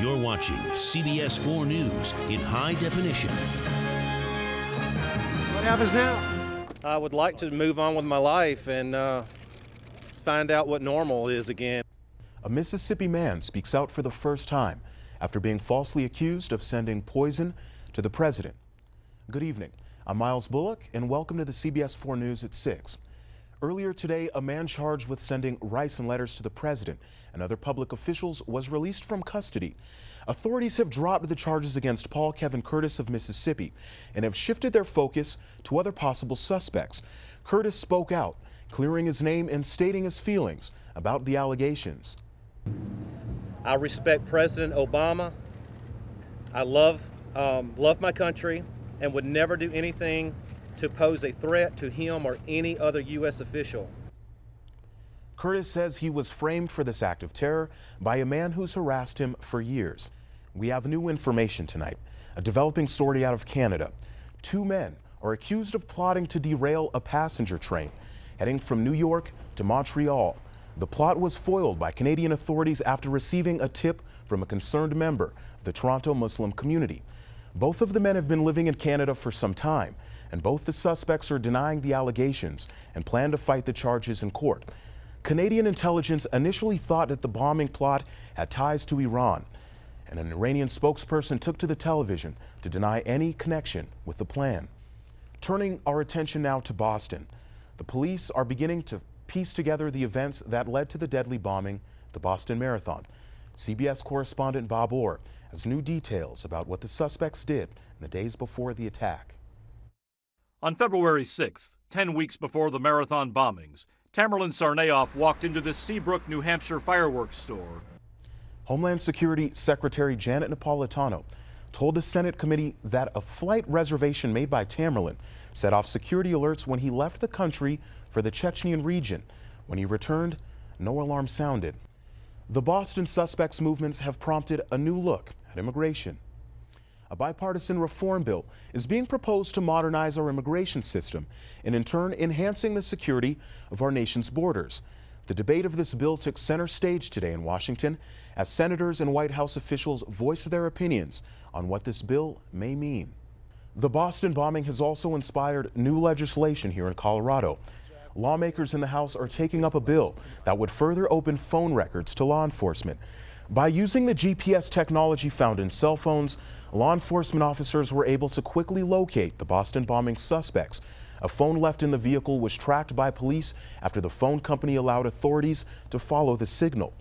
You're watching CBS4 News in high definition. What happens now? I would like to move on with my life and find out what normal is again. A Mississippi man speaks out for the first time after being falsely accused of sending poison to the president. Good evening. I'm Miles Bullock, and welcome to the CBS4 News at 6. Earlier today, a man charged with sending rice and letters to the president and other public officials was released from custody. Authorities have dropped the charges against Paul Kevin Curtis of Mississippi and have shifted their focus to other possible suspects. Curtis spoke out, clearing his name and stating his feelings about the allegations. I respect President Obama. I love my country and would never do anything to pose a threat to him or any other U.S. official. Curtis says he was framed for this act of terror by a man who's harassed him for years. We have new information tonight, a developing story out of Canada. Two men are accused of plotting to derail a passenger train heading from New York to Montreal. The plot was foiled by Canadian authorities after receiving a tip from a concerned member of the Toronto Muslim community. Both of the men have been living in Canada for some time, and both the suspects are denying the allegations and plan to fight the charges in court. Canadian intelligence initially thought that the bombing plot had ties to Iran, and an Iranian spokesperson took to the television to deny any connection with the plan. Turning our attention now to Boston, the police are beginning to piece together the events that led to the deadly bombing, the Boston Marathon. CBS correspondent Bob Orr has new details about what the suspects did in the days before the attack. On February 6th, 10 weeks before the marathon bombings, Tamerlan Tsarnaev walked into the Seabrook, New Hampshire fireworks store. Homeland Security Secretary Janet Napolitano told the Senate committee that a flight reservation made by Tamerlan set off security alerts when he left the country for the Chechenian region. When he returned, no alarm sounded. The Boston suspects' movements have prompted a new look at immigration. A bipartisan reform bill is being proposed to modernize our immigration system and in turn enhancing the security of our nation's borders. The debate of this bill took center stage today in Washington as senators and White House officials voiced their opinions on what this bill may mean. The Boston bombing has also inspired new legislation here in Colorado. Lawmakers in the House are taking up a bill that would further open phone records to law enforcement. By using the GPS technology found in cell phones, law enforcement officers were able to quickly locate the Boston bombing suspects. A phone left in the vehicle was tracked by police after the phone company allowed authorities to follow the signal.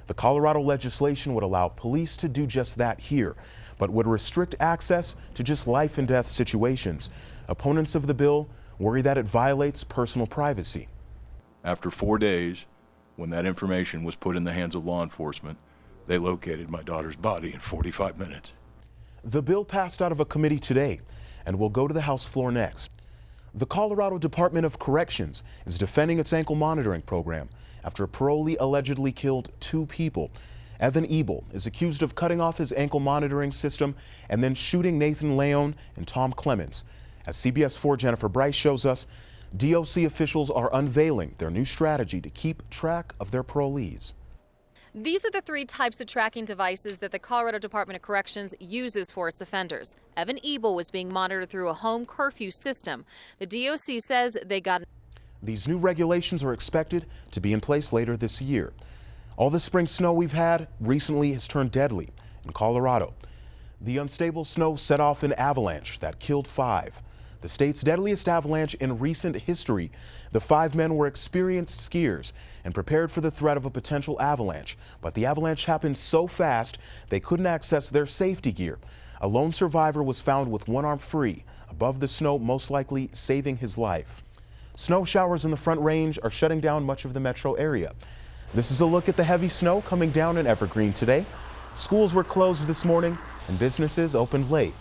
The Colorado legislation would allow police to do just that here, but would restrict access to just life and death situations. Opponents of the bill worry that it violates personal privacy. After 4 days, when that information was put in the hands of law enforcement, they located my daughter's body in 45 minutes. The bill passed out of a committee today and will go to the House floor next. The Colorado Department of Corrections is defending its ankle monitoring program after a parolee allegedly killed 2 people. Evan Ebel is accused of cutting off his ankle monitoring system and then shooting Nathan Leone and Tom Clemens. As CBS4 Jennifer Bryce shows us, DOC officials are unveiling their new strategy to keep track of their parolees. These are the 3 types of tracking devices that the Colorado Department of Corrections uses for its offenders. Evan Ebel was being monitored through a home curfew system. The DOC says they got... These new regulations are expected to be in place later this year. All the spring snow we've had recently has turned deadly in Colorado. The unstable snow set off an avalanche that killed 5. The state's deadliest avalanche in recent history. The 5 men were experienced skiers and prepared for the threat of a potential avalanche, but the avalanche happened so fast they couldn't access their safety gear. A lone survivor was found with one arm free above the snow, most likely saving his life. Snow showers in the Front Range are shutting down much of the metro area. This is a look at the heavy snow coming down in Evergreen today. Schools were closed this morning and businesses opened late.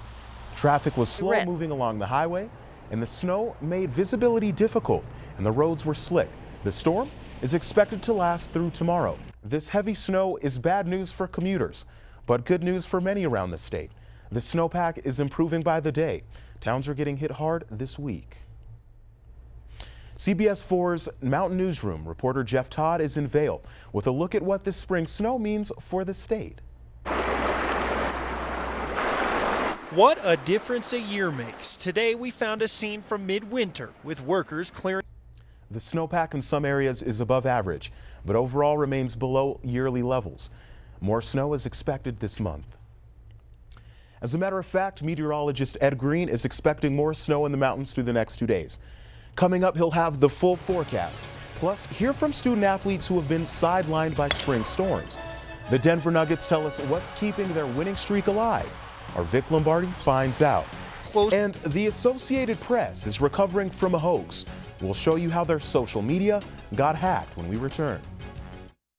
Traffic was slow moving along the highway, and the snow made visibility difficult, and the roads were slick. The storm is expected to last through tomorrow. This heavy snow is bad news for commuters, but good news for many around the state. The snowpack is improving by the day. Towns are getting hit hard this week. CBS4's Mountain Newsroom reporter Jeff Todd is in Vail with a look at what this spring snow means for the state. What a difference a year makes. Today we found a scene from midwinter with workers clearing. The snowpack in some areas is above average, but overall remains below yearly levels. More snow is expected this month. As a matter of fact, meteorologist Ed Green is expecting more snow in the mountains through the next 2 days. Coming up, he'll have the full forecast. Plus, hear from student athletes who have been sidelined by spring storms. The Denver Nuggets tell us what's keeping their winning streak alive. Our Vic Lombardi finds out. And the Associated Press is recovering from a hoax. We'll show you how their social media got hacked when we return.